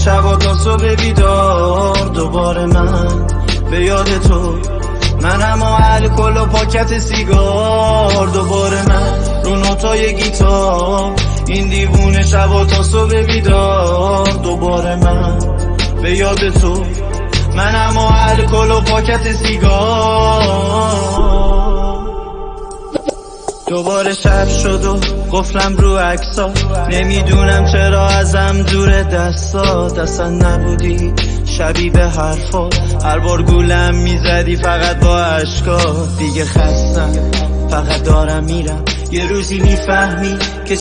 شبا تا صبح بیدار، دوباره من به یاد تو، من اما الکل و پاکت سیگار، دوباره من رو نوتای گیتار، این دیوونه شبا تا صبح بیدار، دوباره من به یاد تو، من اما الکل و پاکت سیگار. دوباره شب شد و قفلم رو عکسا، نمیدونم چرا ازم دور دستات، اصلا نبودی شبیه به حرفا، هر بار گولم میزدی فقط با عشقات. دیگه خستم فقط دارم میرم، یه روزی میفهمی که